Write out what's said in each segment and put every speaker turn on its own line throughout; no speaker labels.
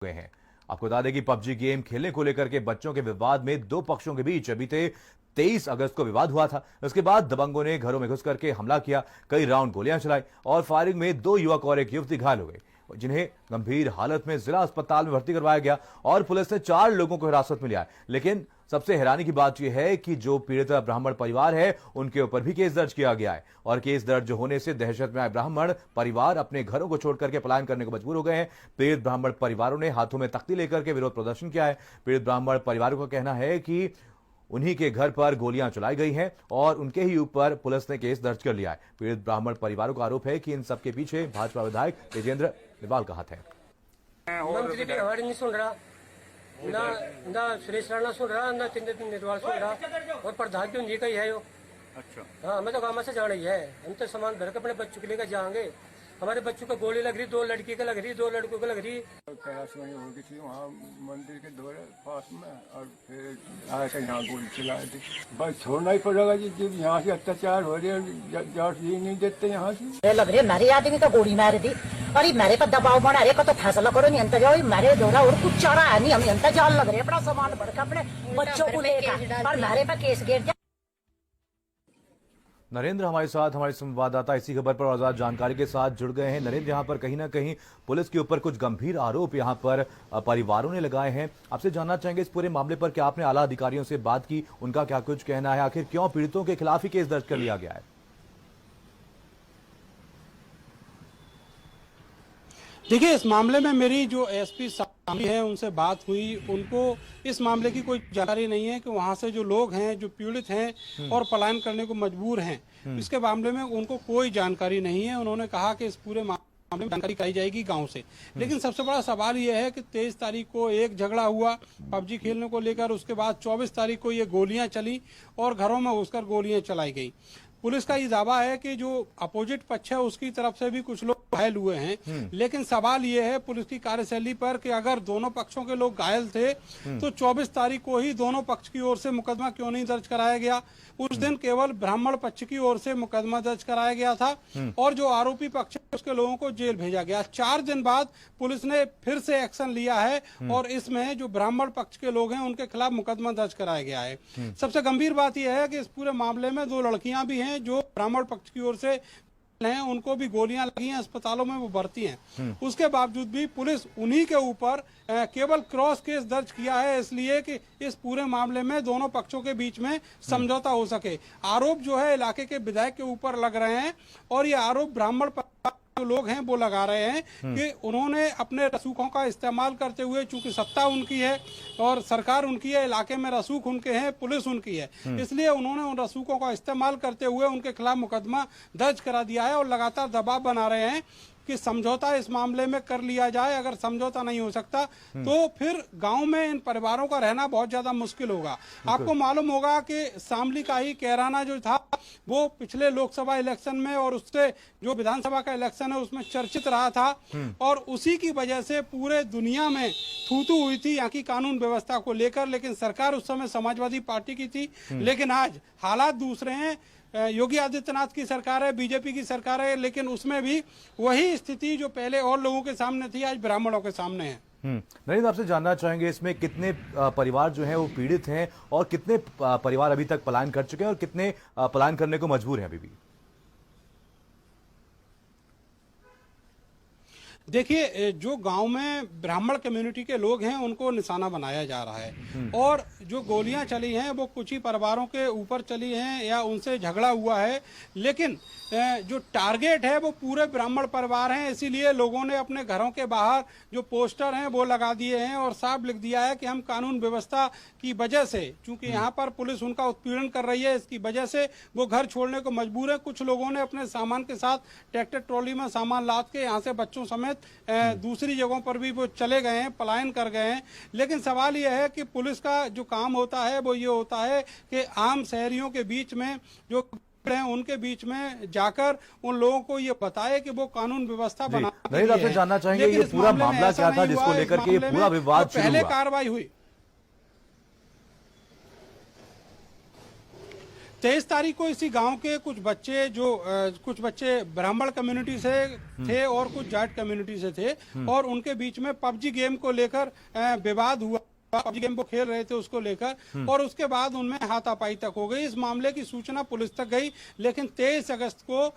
गए हैं। आपको बता दें कि पबजी गेम खेलने को लेकर के बच्चों के विवाद में दो पक्षों के बीच बीते 23 अगस्त को विवाद हुआ था। उसके बाद दबंगों ने घरों में घुस करके हमला किया, कई राउंड गोलियां चलाई और फायरिंग में 2 युवक और एक युवती घायल हो गए, जिन्हें गंभीर हालत में जिला अस्पताल में भर्ती करवाया गया और पुलिस ने 4 लोगों को हिरासत में लिया। लेकिन सबसे हैरानी की बात यह है कि जो पीड़ित ब्राह्मण परिवार है उनके ऊपर भी केस दर्ज किया गया है और केस दर्ज होने से दहशत में आए ब्राह्मण परिवार अपने घरों को छोड़कर के पलायन करने को मजबूर हो गए हैं। पीड़ित ब्राह्मण परिवारों ने हाथों में तख्ती लेकर के विरोध प्रदर्शन किया है। पीड़ित ब्राह्मण परिवारों का कहना है कि उन्हीं के घर पर गोलियां चलाई गई हैं और उनके ही ऊपर पुलिस ने केस दर्ज कर लिया है। पीड़ित ब्राह्मण परिवारों का आरोप है कि इन सबके पीछे भाजपा विधायक तेजेंद्र निवाल का हाथ है।
मंत्री की हमारी नहीं सुन रहा, ना सुरेश राणा सुन रहा, ना तेजेंद्र निवाल सुन रहा और प्रधान जो जी का ही है यो। अच्छा हाँ, हमें तो गाँव से जाना ही है। हम तो सामान भर के अपने बच्चों के लेकर जाएंगे। हमारे बच्चों को गोली लग रही, 2 लड़की को लग रही, 2 लड़कों को लग रही।
कैलाश में होगी थी वहाँ मंदिर के दौरे पास में और फिर आए थे यहाँ गोली चलाए थे। बस छोड़ना ही पड़ेगा जी, जब यहाँ से अत्याचार हो रहे हैं, जाट ही नहीं देते यहाँ से।
लग रही मेरे आदमी को गोली मार दी और मेरे पर दबाव बना रहे को तो फैसला करो, नहीं अंतर मेरे दौरा और कुछ चारा है नहीं, हम अंतर लग रहे अपना सामान भर के अपने बच्चों को लेकर और मेरे पर केस गिर जाए।
नरेंद्र हमारे साथ, हमारे संवाददाता इसी खबर पर आजाद जानकारी के साथ जुड़ गए हैं। नरेंद्र, यहाँ पर कहीं ना कहीं पुलिस के ऊपर कुछ गंभीर आरोप यहाँ पर परिवारों ने लगाए हैं। आपसे जानना चाहेंगे इस पूरे मामले पर क्या आपने आला अधिकारियों से बात की, उनका क्या कुछ कहना है, आखिर क्यों पीड़ितों के खिलाफ ही केस दर्ज कर लिया गया है?
देखिए, इस मामले में मेरी जो एसपी सामने है उनसे बात हुई, उनको इस मामले की कोई जानकारी नहीं है कि वहां से जो लोग हैं जो पीड़ित हैं और पलायन करने को मजबूर हैं, इसके मामले में उनको कोई जानकारी नहीं है। उन्होंने कहा कि इस पूरे मामले में जानकारी कराई जाएगी गांव से। लेकिन सबसे बड़ा सवाल यह है कि 23 तारीख को एक झगड़ा हुआ पबजी खेलने को लेकर, उसके बाद 24 तारीख को ये गोलियां चली और घरों में घुसकर गोलियां चलाई गई। पुलिस का ये दावा है कि जो अपोजिट पक्ष है उसकी तरफ से भी कुछ लोग घायल हुए हैं, लेकिन सवाल ये है पुलिस की कार्यशैली पर कि अगर दोनों पक्षों के लोग घायल थे तो 24 तारीख को ही दोनों पक्ष की ओर से मुकदमा क्यों नहीं दर्ज कराया गया? उस दिन केवल ब्राह्मण पक्ष की ओर से मुकदमा दर्ज कराया गया था और जो आरोपी पक्ष है उसके लोगों को जेल भेजा गया। 4 दिन बाद पुलिस ने फिर से एक्शन लिया है और इसमें जो ब्राह्मण पक्ष के लोग हैं उनके खिलाफ मुकदमा दर्ज कराया गया है। सबसे गंभीर बात यह है कि इस पूरे मामले में 2 लड़कियां भी हैं जो ब्राह्मण पक्ष की ओर से हैं, उनको भी गोलियां लगी हैं, अस्पतालों में वो भर्ती हैं। उसके बावजूद भी पुलिस उन्हीं के ऊपर केवल क्रॉस केस दर्ज किया है, इसलिए कि इस पूरे मामले में दोनों पक्षों के बीच में समझौता हो सके। आरोप जो है इलाके के विधायक के ऊपर लग रहे हैं और ये आरोप ब्राह्मण जो लोग हैं वो लगा रहे हैं कि उन्होंने अपने रसूखों का इस्तेमाल करते हुए, चूंकि सत्ता उनकी है और सरकार उनकी है, इलाके में रसूख उनके हैं, पुलिस उनकी है, इसलिए उन्होंने उन रसूखों का इस्तेमाल करते हुए उनके खिलाफ मुकदमा दर्ज करा दिया है और लगातार दबाव बना रहे हैं कि समझौता इस मामले में कर लिया जाए। अगर समझौता नहीं हो सकता तो फिर गांव में इन परिवारों का रहना बहुत ज्यादा मुश्किल होगा। आपको मालूम होगा कि शामली का ही कैराना जो था वो पिछले लोकसभा इलेक्शन में और उससे जो विधानसभा का इलेक्शन है उसमें चर्चित रहा था और उसी की वजह से पूरे दुनिया में थू-थू हुई थी यहाँ की कानून व्यवस्था को लेकर। लेकिन सरकार उस समय समाजवादी पार्टी की थी, लेकिन आज हालात दूसरे हैं। योगी आदित्यनाथ की सरकार है, बीजेपी की सरकार है, लेकिन उसमें भी वही स्थिति जो पहले और लोगों के सामने थी आज ब्राह्मणों के सामने है।
नरेंद्र, आपसे जानना चाहेंगे इसमें कितने परिवार जो हैं वो पीड़ित हैं और कितने परिवार अभी तक पलायन कर चुके हैं और कितने पलायन करने को मजबूर हैं अभी भी?
देखिए, जो गांव में ब्राह्मण कम्युनिटी के लोग हैं उनको निशाना बनाया जा रहा है और जो गोलियां चली हैं वो कुछ ही परिवारों के ऊपर चली हैं या उनसे झगड़ा हुआ है, लेकिन जो टारगेट है वो पूरे ब्राह्मण परिवार हैं। इसीलिए लोगों ने अपने घरों के बाहर जो पोस्टर हैं वो लगा दिए हैं और साफ लिख दिया है कि हम कानून व्यवस्था की वजह से, चूंकि यहाँ पर पुलिस उनका उत्पीड़न कर रही है, इसकी वजह से वो घर छोड़ने को मजबूर है। कुछ लोगों ने अपने सामान के साथ ट्रैक्टर ट्रॉली में सामान लाद के यहाँ से बच्चों समेत दूसरी जगहों पर भी वो चले गए हैं, पलायन कर गए हैं। लेकिन सवाल यह है कि पुलिस का जो काम होता है वो ये होता है कि आम शहरियों के बीच में जो हैं उनके बीच में जाकर उन लोगों को ये बताए कि वो कानून व्यवस्था बना।
नहीं, आपसे जानना चाहेंगे ये पूरा मामला क्या था जिसको लेकर के पूरा विवाद शुरू हुआ?
पहले कार्रवाई हुई, 23 तारीख को इसी गांव के कुछ बच्चे ब्राह्मण कम्युनिटी से थे और कुछ जाट कम्युनिटी से थे और उनके बीच में पबजी गेम को लेकर विवाद हुआ। पबजी गेम वो खेल रहे थे उसको लेकर और उसके बाद उनमें हाथापाई तक हो गई। इस मामले की सूचना पुलिस तक गई, लेकिन 23 अगस्त को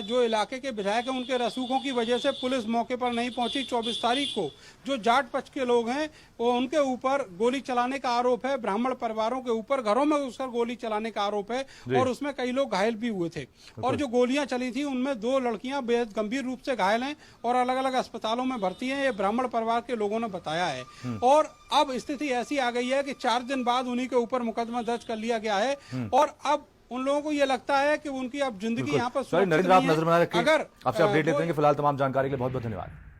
जो इलाके के विधायक हैं उनके रसूखों की वजह से पुलिस मौके पर नहीं पहुंची। 24 तारीख को जो जाट पक्ष के लोग हैं वो उनके ऊपर गोली चलाने का आरोप है, ब्राह्मण परिवारों के ऊपर घरों में घुसकर गोली चलाने का आरोप है और उसमें कई लोग घायल भी हुए थे। और जो गोलियां चली थी उनमें 2 लड़कियां बेहद गंभीर रूप से घायल हैं और अलग अलग अस्पतालों में भर्ती हैं, ये ब्राह्मण परिवार के लोगों ने बताया है। और अब स्थिति ऐसी आ गई है कि 4 दिन बाद उन्हीं के ऊपर मुकदमा दर्ज कर लिया गया है और अब उन लोगों को ये लगता है कि उनकी अब जिंदगी यहाँ पर
नरेंद्र, आप नजर बना रखिए,
अगर
आपसे अपडेट लेते हैं। फिलहाल तमाम जानकारी के लिए बहुत बहुत धन्यवाद।